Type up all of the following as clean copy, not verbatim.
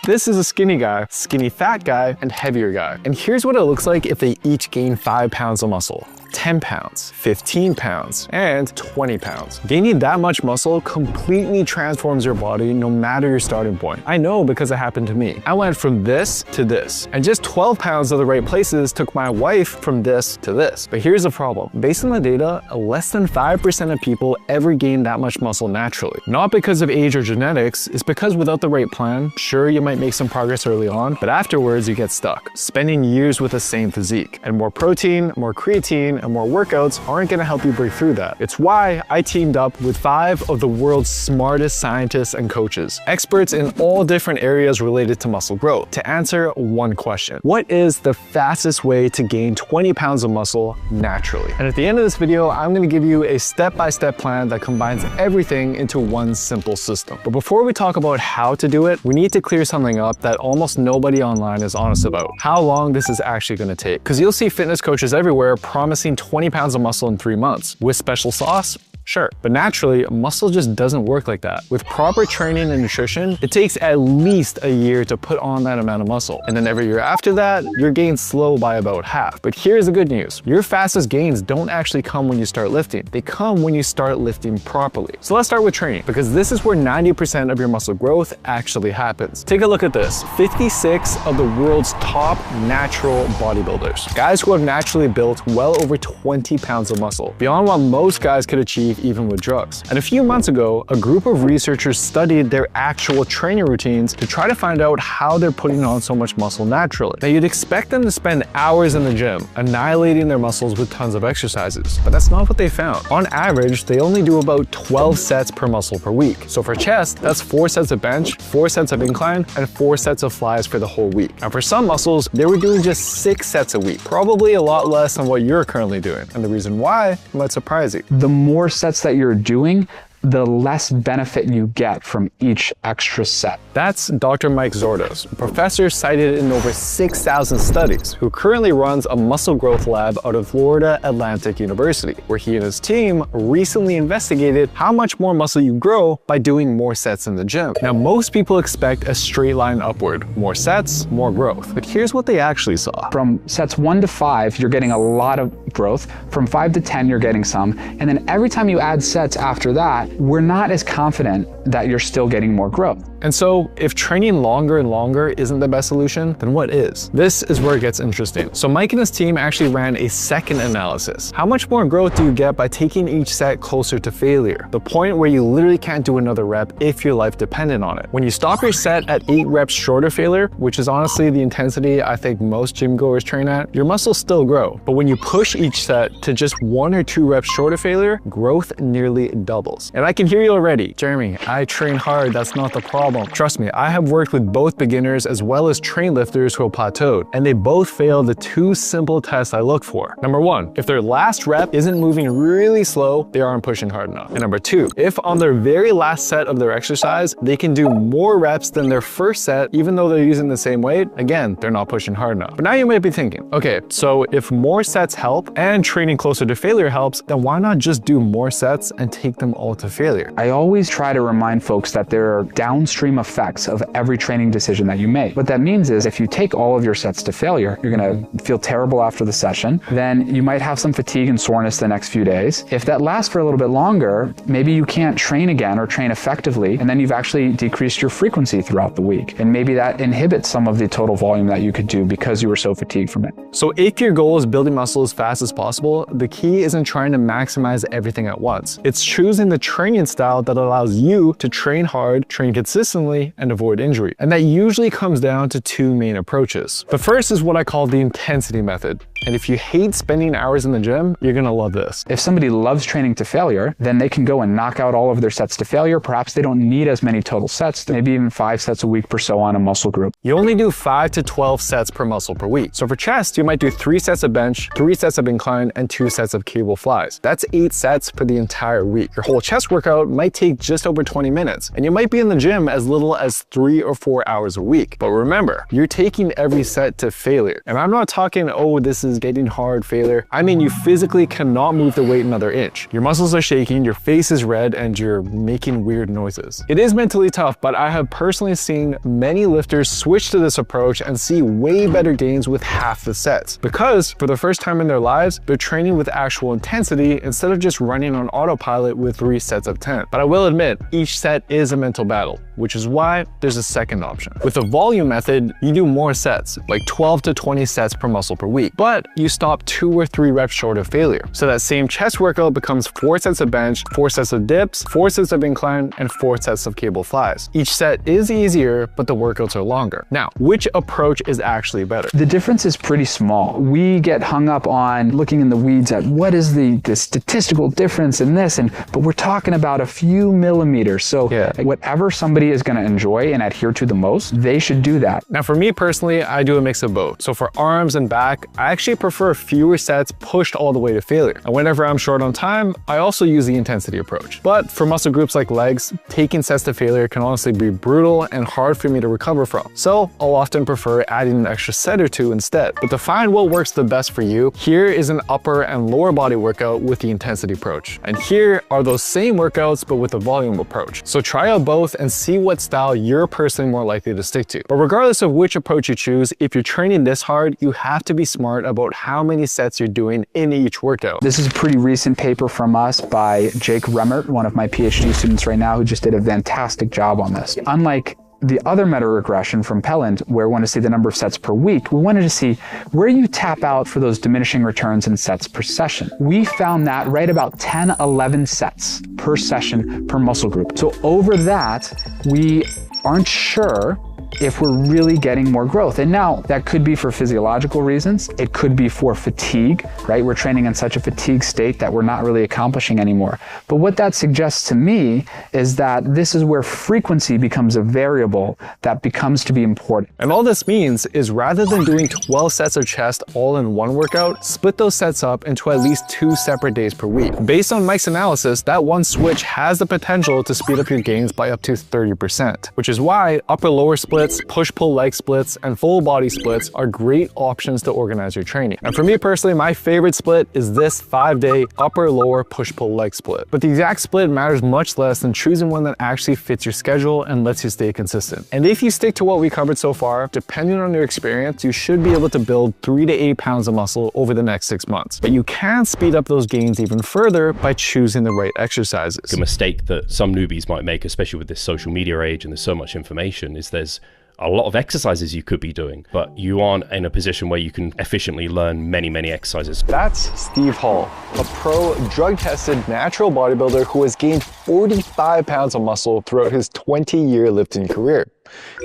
This is a skinny guy, skinny fat guy, and heavier guy. And here's what it looks like if they each gain 5 pounds of muscle. 10 pounds, 15 pounds, and 20 pounds. Gaining that much muscle completely transforms your body no matter your starting point. I know because it happened to me. I went from this to this, and just 12 pounds of the right places took my wife from this to this. But here's the problem. Based on the data, less than 5% of people ever gain that much muscle naturally. Not because of age or genetics, it's because without the right plan, sure, you might make some progress early on, but afterwards you get stuck, spending years with the same physique. And more protein, more creatine, and more workouts aren't going to help you break through that. It's why I teamed up with 5 of the world's smartest scientists and coaches, experts in all different areas related to muscle growth, to answer one question. What is the fastest way to gain 20 pounds of muscle naturally? And at the end of this video, I'm going to give you a step-by-step plan that combines everything into one simple system. But before we talk about how to do it, we need to clear something up that almost nobody online is honest about: how long this is actually going to take. Because you'll see fitness coaches everywhere promising 20 pounds of muscle in 3 months. With special sauce? Sure. But naturally, muscle just doesn't work like that. With proper training and nutrition, it takes at least a year to put on that amount of muscle. And then every year after that, your gains slow by about half. But here's the good news. Your fastest gains don't actually come when you start lifting. They come when you start lifting properly. So let's start with training, because this is where 90% of your muscle growth actually happens. Take a look at this. 56 of the world's top natural bodybuilders. Guys who have naturally built well over 20 pounds of muscle, beyond what most guys could achieve even with drugs. And a few months ago, a group of researchers studied their actual training routines to try to find out how they're putting on so much muscle naturally. Now, you'd expect them to spend hours in the gym, annihilating their muscles with tons of exercises, but that's not what they found. On average, they only do about 12 sets per muscle per week. So for chest, that's 4 sets of bench, 4 sets of incline, and 4 sets of flies for the whole week. And for some muscles, they were doing just 6 sets a week, probably a lot less than what you're currently doing. And the reason why might surprise you. The more sets that you're doing, the less benefit you get from each extra set. That's Dr. Mike Zourdos, a professor cited in over 6,000 studies, who currently runs a muscle growth lab out of Florida Atlantic University, where he and his team recently investigated how much more muscle you grow by doing more sets in the gym. Now, most people expect a straight line upward, more sets, more growth, but here's what they actually saw. From sets 1 to 5, you're getting a lot of growth. From 5 to 10, you're getting some. And then every time you add sets after that, we're not as confident that you're still getting more growth. And so if training longer and longer isn't the best solution, then what is? This is where it gets interesting. So Mike and his team actually ran a second analysis. How much more growth do you get by taking each set closer to failure? The point where you literally can't do another rep if your life depended on it. When you stop your set at 8 reps short of failure, which is honestly the intensity I think most gym goers train at, your muscles still grow. But when you push each set to just 1 or 2 reps short of failure, growth nearly doubles. And I can hear you already. Jeremy, I train hard, that's not the problem. Trust me, I have worked with both beginners as well as trained lifters who have plateaued, and they both fail the 2 simple tests I look for. Number 1, if their last rep isn't moving really slow, they aren't pushing hard enough. And number 2, if on their very last set of their exercise, they can do more reps than their first set, even though they're using the same weight, again, they're not pushing hard enough. But now you might be thinking, okay, so if more sets help and training closer to failure helps, then why not just do more sets and take them all to failure? I always try to remind folks that there are downstream effects of every training decision that you make. What that means is if you take all of your sets to failure, you're going to feel terrible after the session. Then you might have some fatigue and soreness the next few days. If that lasts for a little bit longer, maybe you can't train again or train effectively, and then you've actually decreased your frequency throughout the week. And maybe that inhibits some of the total volume that you could do because you were so fatigued from it. So if your goal is building muscle as fast as possible, the key isn't trying to maximize everything at once. It's choosing the training style that allows you to train hard, train consistently, and avoid injury. And that usually comes down to 2 main approaches. The first is what I call the intensity method. And if you hate spending hours in the gym, you're gonna love this. If somebody loves training to failure, then they can go and knock out all of their sets to failure. Perhaps they don't need as many total sets, maybe even 5 sets a week per so on a muscle group. You only do 5 to 12 sets per muscle per week. So for chest, you might do 3 sets of bench, 3 sets of incline, and 2 sets of cable flies. That's 8 sets for the entire week. Your whole chest workout might take just over 20 20 minutes, and you might be in the gym as little as 3 or 4 hours a week. But remember, you're taking every set to failure. And I'm not talking, oh, this is getting hard failure. I mean, you physically cannot move the weight another inch. Your muscles are shaking, your face is red, and you're making weird noises. It is mentally tough, but I have personally seen many lifters switch to this approach and see way better gains with half the sets. Because for the first time in their lives, they're training with actual intensity instead of just running on autopilot with 3 sets of 10. But I will admit, each set is a mental battle, which is why there's a second option. With the volume method, you do more sets, like 12 to 20 sets per muscle per week, but you stop 2 or 3 reps short of failure. So that same chest workout becomes 4 sets of bench, 4 sets of dips, 4 sets of incline, and 4 sets of cable flies. Each set is easier, but the workouts are longer. Now, which approach is actually better? The difference is pretty small. We get hung up on looking in the weeds at what is the statistical difference in this, but we're talking about a few millimeters. So whatever somebody is going to enjoy and adhere to the most, they should do that. Now for me personally, I do a mix of both. So for arms and back, I actually prefer fewer sets pushed all the way to failure. And whenever I'm short on time, I also use the intensity approach. But for muscle groups like legs, taking sets to failure can honestly be brutal and hard for me to recover from. So I'll often prefer adding an extra set or 2 instead. But to find what works the best for you, here is an upper and lower body workout with the intensity approach. And here are those same workouts, but with the volume approach. So try out both and see what style you're personally more likely to stick to. But regardless of which approach you choose, if you're training this hard, you have to be smart about how many sets you're doing in each workout. This is a pretty recent paper from us by Jake Remmert, one of my PhD students right now, who just did a fantastic job on this. Unlike the other meta-regression from Pelland, where we want to see the number of sets per week, we wanted to see where you tap out for those diminishing returns in sets per session. We found that right about 10, 11 sets per session per muscle group. So over that, we aren't sure if we're really getting more growth. And now that could be for physiological reasons. It could be for fatigue, right? We're training in such a fatigue state that we're not really accomplishing anymore. But what that suggests to me is that this is where frequency becomes a variable that becomes to be important. And all this means is rather than doing 12 sets of chest all in one workout, split those sets up into at least 2 separate days per week. Based on Mike's analysis, that one switch has the potential to speed up your gains by up to 30%, which is why upper-lower splits, push-pull leg splits, and full body splits are great options to organize your training. And for me personally, my favorite split is this 5-day upper-lower push-pull leg split. But the exact split matters much less than choosing one that actually fits your schedule and lets you stay consistent. And if you stick to what we covered so far, depending on your experience, you should be able to build 3 to 8 pounds of muscle over the next 6 months. But you can speed up those gains even further by choosing the right exercises. A mistake that some newbies might make, especially with this social media age and there's so much information, is there's a lot of exercises you could be doing, but you aren't in a position where you can efficiently learn many exercises. That's Steve Hall, a pro drug-tested natural bodybuilder who has gained 45 pounds of muscle throughout his 20-year lifting career.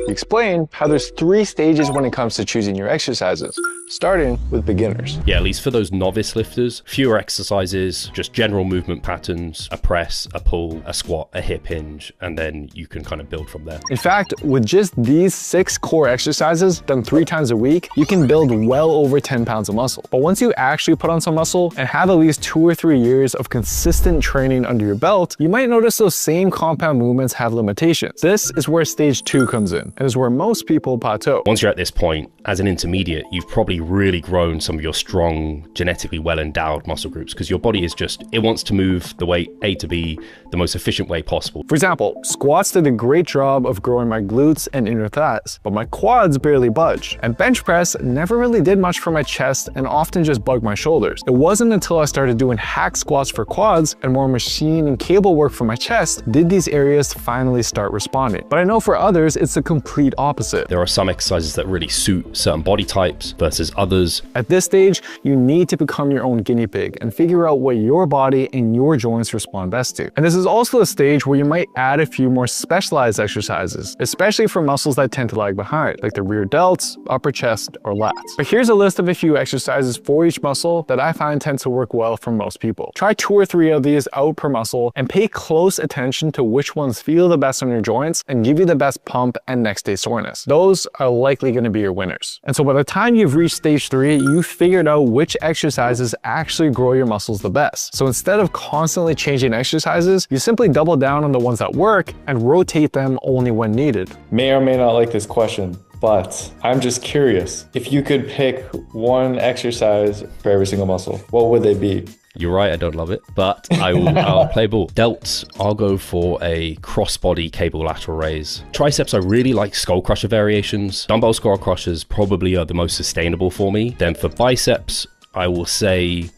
He explained how there's 3 stages when it comes to choosing your exercises, starting with beginners. Yeah, at least for those novice lifters, fewer exercises, just general movement patterns, a press, a pull, a squat, a hip hinge, and then you can kind of build from there. In fact, with just these 6 core exercises done 3 times a week, you can build well over 10 pounds of muscle. But once you actually put on some muscle and have at least 2 or 3 years of consistent training under your belt, you might notice those same compound movements have limitations. This is where stage 2 comes in, and is where most people plateau. Once you're at this point, as an intermediate, you've probably really grown some of your strong, genetically well-endowed muscle groups, because your body is just, it wants to move the weight A to B the most efficient way possible. For example, squats did a great job of growing my glutes and inner thighs, but my quads barely budged. And bench press never really did much for my chest and often just bugged my shoulders. It wasn't until I started doing hack squats for quads and more machine and cable work for my chest did these areas finally start responding. But I know for others, it's the complete opposite. There are some exercises that really suit certain body types versus others. At this stage, you need to become your own guinea pig and figure out what your body and your joints respond best to. And this is also a stage where you might add a few more specialized exercises, especially for muscles that tend to lag behind, like the rear delts, upper chest, or lats. But here's a list of a few exercises for each muscle that I find tend to work well for most people. Try 2 or 3 of these out per muscle and pay close attention to which ones feel the best on your joints and give you the best pump and next day soreness. Those are likely going to be your winners. And so by the time you've reached stage 3, you figured out which exercises actually grow your muscles the best. So instead of constantly changing exercises, you simply double down on the ones that work and rotate them only when needed. May or may not like this question, but I'm just curious. If you could pick one exercise for every single muscle, what would they be? You're right, I don't love it, but I'll play ball. Delts, I'll go for a crossbody cable lateral raise. Triceps, I really like skull crusher variations. Dumbbell skull crushers probably are the most sustainable for me. Then for biceps, I will say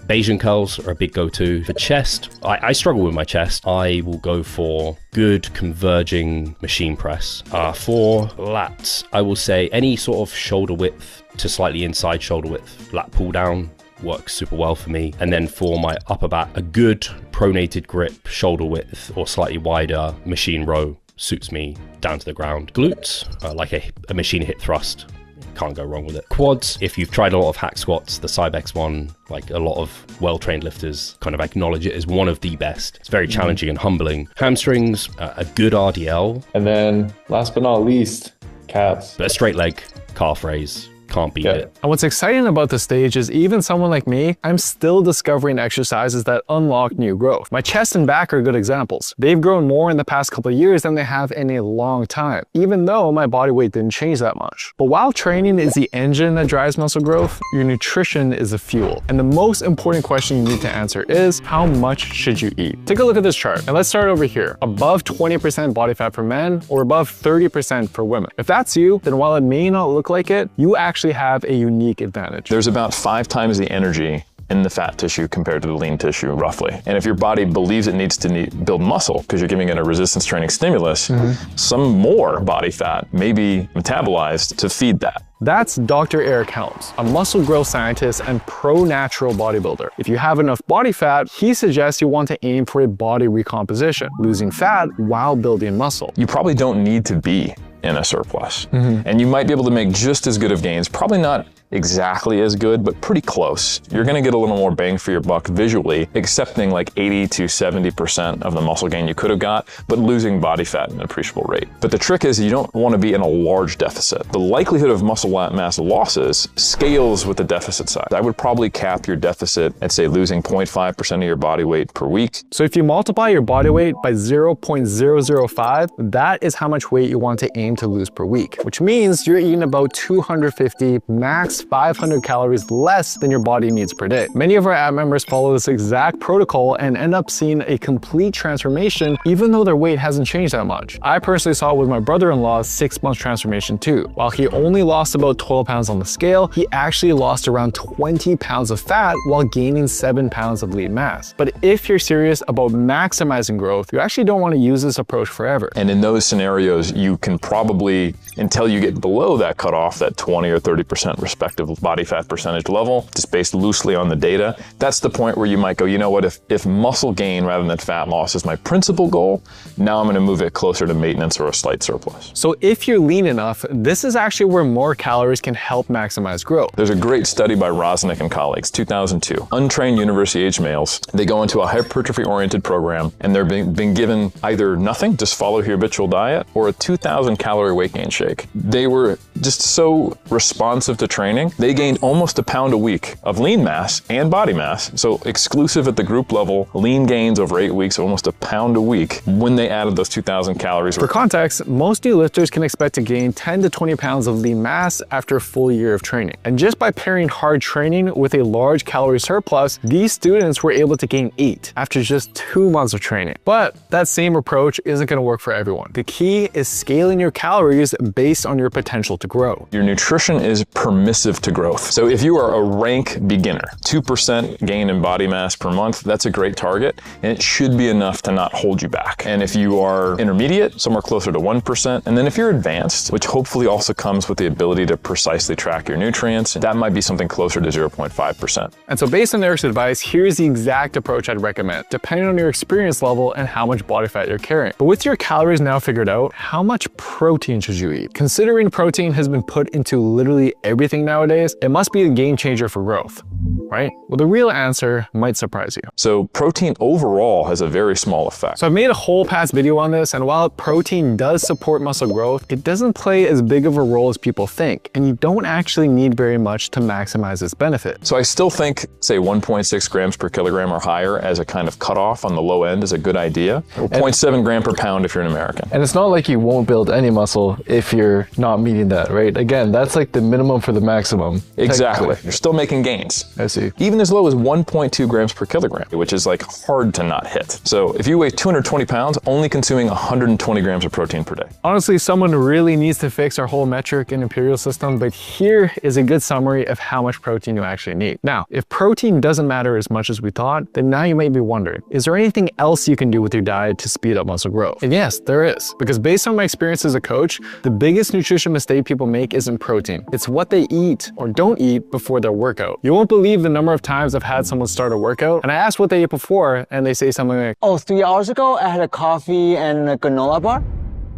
Bayesian curls are a big go-to. For chest, I struggle with my chest. I will go for good converging machine press. For lats, I will say any sort of shoulder width to slightly inside shoulder width. Lat pull down works super well for me. And then for my upper back, a good pronated grip, shoulder width or slightly wider machine row suits me down to the ground. Glutes, like a machine hip thrust. Can't go wrong with it. Quads, if you've tried a lot of hack squats, the Cybex one, like a lot of well-trained lifters kind of acknowledge it as one of the best. It's very challenging and humbling. Hamstrings, a good RDL. And then last but not least, calves. But a straight leg calf raise. Can't beat it. And what's exciting about this stage is even someone like me, I'm still discovering exercises that unlock new growth. My chest and back are good examples. They've grown more in the past couple of years than they have in a long time, even though my body weight didn't change that much. But while training is the engine that drives muscle growth, your nutrition is the fuel. And the most important question you need to answer is, how much should you eat? Take a look at this chart, and let's start over here. Above 20% body fat for men or above 30% for women. If that's you, then while it may not look like it, you actually have a unique advantage. There's about 5 times the energy in the fat tissue compared to the lean tissue, roughly. And if your body believes it needs to build muscle because you're giving it a resistance training stimulus, some more body fat may be metabolized to feed that. That's Dr. Eric Helms, a muscle growth scientist and pro-natural bodybuilder. If you have enough body fat, he suggests you want to aim for a body recomposition, losing fat while building muscle. You probably don't need to be in a surplus. And you might be able to make just as good of gains, probably not exactly as good, but pretty close. You're gonna get a little more bang for your buck visually, accepting like 80 to 70% of the muscle gain you could have got, but losing body fat at an appreciable rate. But the trick is you don't wanna be in a large deficit. The likelihood of muscle mass losses scales with the deficit size. I would probably cap your deficit at say losing 0.5% of your body weight per week. So if you multiply your body weight by 0.005, that is how much weight you want to aim to lose per week, which means you're eating about 250, max 500 calories less than your body needs per day. Many of our app members follow this exact protocol and end up seeing a complete transformation even though their weight hasn't changed that much. I personally saw it with my brother-in-law's 6-month transformation too. While he only lost about 12 pounds on the scale, he actually lost around 20 pounds of fat while gaining 7 pounds of lean mass. But if you're serious about maximizing growth, you actually don't want to use this approach forever. And in those scenarios, you can probably, until you get below that cutoff, that 20 or 30% respective body fat percentage level, just based loosely on the data, that's the point where you might go, you know what, if muscle gain rather than fat loss is my principal goal, now I'm gonna move it closer to maintenance or a slight surplus. So if you're lean enough, this is actually where more calories can help maximize growth. There's a great study by Rosnick and colleagues, 2002. Untrained university-age males, they go into a hypertrophy-oriented program and they're being given either nothing, just follow your habitual diet, or a 2,000 calorie weight gain shake. They were just so responsive to training. They gained almost a pound a week of lean mass and body mass. So exclusive at the group level, lean gains over 8 weeks, almost a pound a week when they added those 2,000 calories. For context, most new lifters can expect to gain 10 to 20 pounds of lean mass after a full year of training. And just by pairing hard training with a large calorie surplus, these students were able to gain 8 after just 2 months of training. But that same approach isn't going to work for everyone. The key is scaling your calories based on your potential to grow. Your nutrition is permissive to growth. So if you are a rank beginner, 2% gain in body mass per month, that's a great target, and it should be enough to not hold you back. And if you are intermediate, somewhere closer to 1%, and then if you're advanced, which hopefully also comes with the ability to precisely track your nutrients, that might be something closer to 0.5%. And so based on Eric's advice, here's the exact approach I'd recommend, depending on your experience level and how much body fat you're carrying. But with your calories now figured out, how much protein should you eat? Considering protein has been put into literally everything nowadays, it must be a game changer for growth. right? Well, the real answer might surprise you. So protein overall has a very small effect. So I've made a whole past video on this, and while protein does support muscle growth, it doesn't play as big of a role as people think, and you don't actually need very much to maximize its benefit. So I still think, say 1.6 grams per kilogram or higher as a kind of cutoff on the low end is a good idea. Or 0.7 gram per pound if you're an American. And it's not like you won't build any muscle if you're not meeting that, right? Again, that's like the minimum for the maximum. Exactly. You're still making gains. I see. Even as low as 1.2 grams per kilogram, which is like hard to not hit. So if you weigh 220 pounds, only consuming 120 grams of protein per day. Honestly, someone really needs to fix our whole metric and imperial system, but here is a good summary of how much protein you actually need. Now, if protein doesn't matter as much as we thought, then now you might be wondering, is there anything else you can do with your diet to speed up muscle growth? And yes, there is. Because based on my experience as a coach, the biggest nutrition mistake people make isn't protein. It's what they eat or don't eat before their workout. You won't believe the number of times I've had someone start a workout and I ask what they ate before and they say something like, "Oh, 3 hours ago, I had a coffee and a granola bar."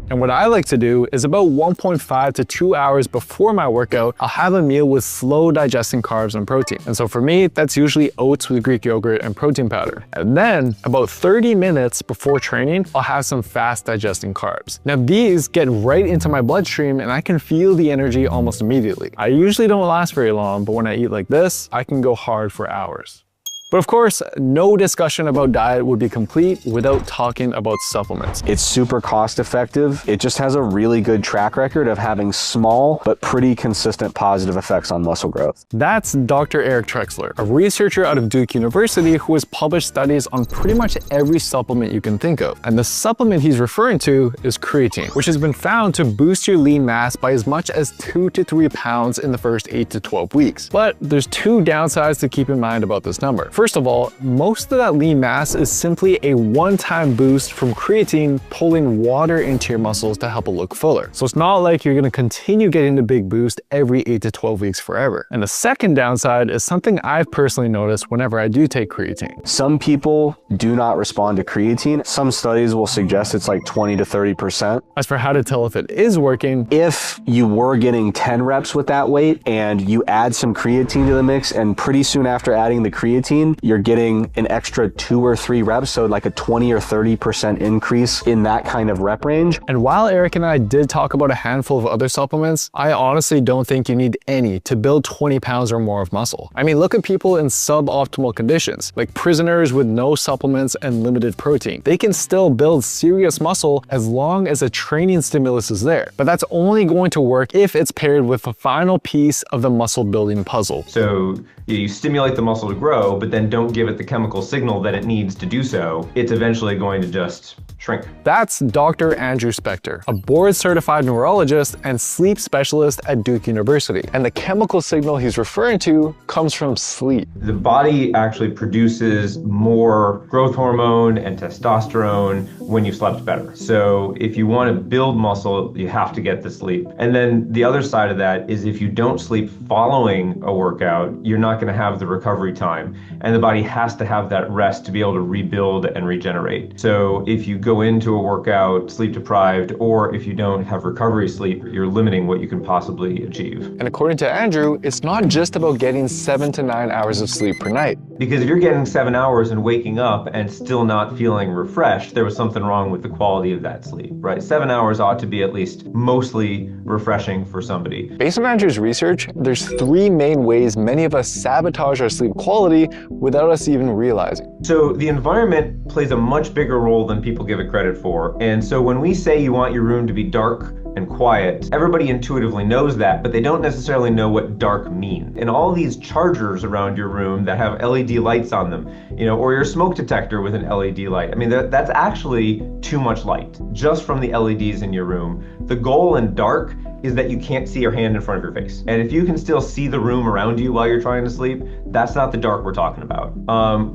And what I like to do is about 1.5 to 2 hours before my workout, I'll have a meal with slow digesting carbs and protein. And so for me, that's usually oats with Greek yogurt and protein powder. And then about 30 minutes before training, I'll have some fast digesting carbs. Now these get right into my bloodstream and I can feel the energy almost immediately. I usually don't last very long, but when I eat like this, I can go hard for hours. But of course, no discussion about diet would be complete without talking about supplements. It's super cost effective. It just has a really good track record of having small but pretty consistent positive effects on muscle growth. That's Dr. Eric Trexler, a researcher out of Duke University who has published studies on pretty much every supplement you can think of. And the supplement he's referring to is creatine, which has been found to boost your lean mass by as much as 2 to 3 pounds in the first 8 to 12 weeks. But there's two downsides to keep in mind about this number. First of all, most of that lean mass is simply a one-time boost from creatine pulling water into your muscles to help it look fuller. So it's not like you're going to continue getting the big boost every 8 to 12 weeks forever. And the second downside is something I've personally noticed whenever I do take creatine. Some people do not respond to creatine. Some studies will suggest it's like 20 to 30%. As for how to tell if it is working, if you were getting 10 reps with that weight and you add some creatine to the mix, and pretty soon after adding the creatine, you're getting an extra 2 or 3 reps, so like a 20 or 30% increase in that kind of rep range. And while Eric and I did talk about a handful of other supplements, I honestly don't think you need any to build 20 pounds or more of muscle. I mean, look at people in suboptimal conditions, like prisoners with no supplements and limited protein. They can still build serious muscle as long as a training stimulus is there. But that's only going to work if it's paired with the final piece of the muscle building puzzle. So you stimulate the muscle to grow, but then don't give it the chemical signal that it needs to do so. It's eventually going to just shrink. That's Dr. Andrew Spector, a board-certified neurologist and sleep specialist at Duke University. And the chemical signal he's referring to comes from sleep. The body actually produces more growth hormone and testosterone when you've slept better. So if you want to build muscle, you have to get the sleep. And then the other side of that is if you don't sleep following a workout, you're not going to have the recovery time. And the body has to have that rest to be able to rebuild and regenerate. So if you go into a workout sleep deprived, or if you don't have recovery sleep, you're limiting what you can possibly achieve. And according to Andrew, it's not just about getting 7 to 9 hours of sleep per night. Because if you're getting 7 hours and waking up and still not feeling refreshed, there was something wrong with the quality of that sleep, right? 7 hours ought to be at least mostly refreshing for somebody. Based on Andrew's research, there's 3 main ways many of us sabotage our sleep quality without us even realizing. So the environment plays a much bigger role than people give it credit for. And so when we say you want your room to be dark and quiet, everybody intuitively knows that, but they don't necessarily know what dark means. And all these chargers around your room that have LED lights on them, or your smoke detector with an LED light. I mean, that's actually too much light just from the LEDs in your room. The goal in dark is that you can't see your hand in front of your face. And if you can still see the room around you while you're trying to sleep, that's not the dark we're talking about.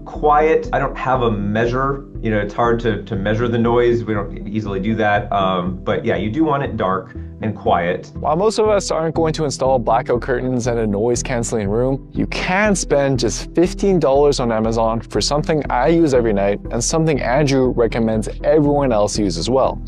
Quiet, I don't have a measure. It's hard to measure the noise. We don't easily do that. But yeah, you do want it dark and quiet. While most of us aren't going to install blackout curtains and a noise canceling room, you can spend just $15 on Amazon for something I use every night and something Andrew recommends everyone else use as well: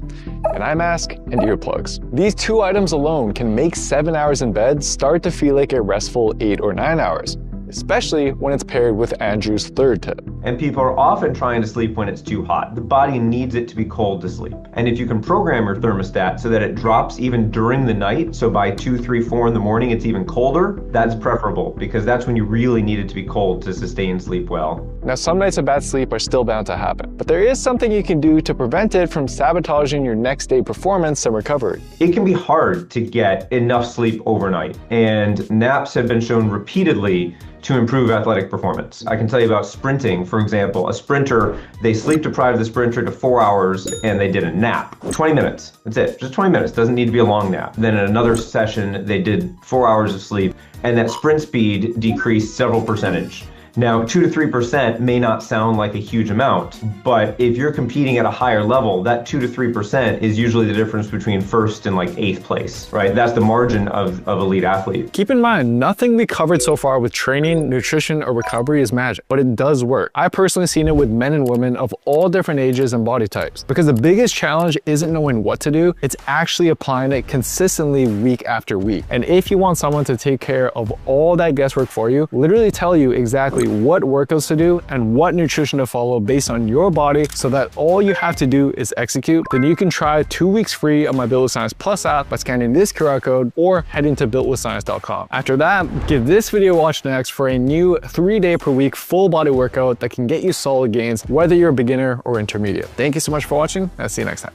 an eye mask and earplugs. These 2 items alone can make 7 hours in bed start to feel like a restful 8 or 9 hours. especially when it's paired with Andrew's third tip. And people are often trying to sleep when it's too hot. The body needs it to be cold to sleep. And if you can program your thermostat so that it drops even during the night, so by 2, 3, 4 in the morning it's even colder, that's preferable because that's when you really need it to be cold to sustain sleep well. Now, some nights of bad sleep are still bound to happen, but there is something you can do to prevent it from sabotaging your next day performance and recovery. It can be hard to get enough sleep overnight, and naps have been shown repeatedly to improve athletic performance. I can tell you about sprinting, for example. A sprinter, they sleep deprived the sprinter to 4 hours and they did a nap. 20 minutes, that's it, just 20 minutes, doesn't need to be a long nap. Then in another session, they did 4 hours of sleep and that sprint speed decreased several percentage. Now, 2 to 3% may not sound like a huge amount, but if you're competing at a higher level, that 2 to 3% is usually the difference between first and like 8th place, right? That's the margin of elite athlete. Keep in mind, nothing we covered so far with training, nutrition, or recovery is magic, but it does work. I personally seen it with men and women of all different ages and body types, because the biggest challenge isn't knowing what to do, it's actually applying it consistently week after week. And if you want someone to take care of all that guesswork for you, literally tell you exactly what workouts to do and what nutrition to follow based on your body so that all you have to do is execute, then you can try 2 weeks free of my Built with Science Plus app by scanning this QR code or heading to builtwithscience.com. After that, give this video a watch next for a new 3-day per week full body workout that can get you solid gains, whether you're a beginner or intermediate. Thank you so much for watching. I'll see you next time.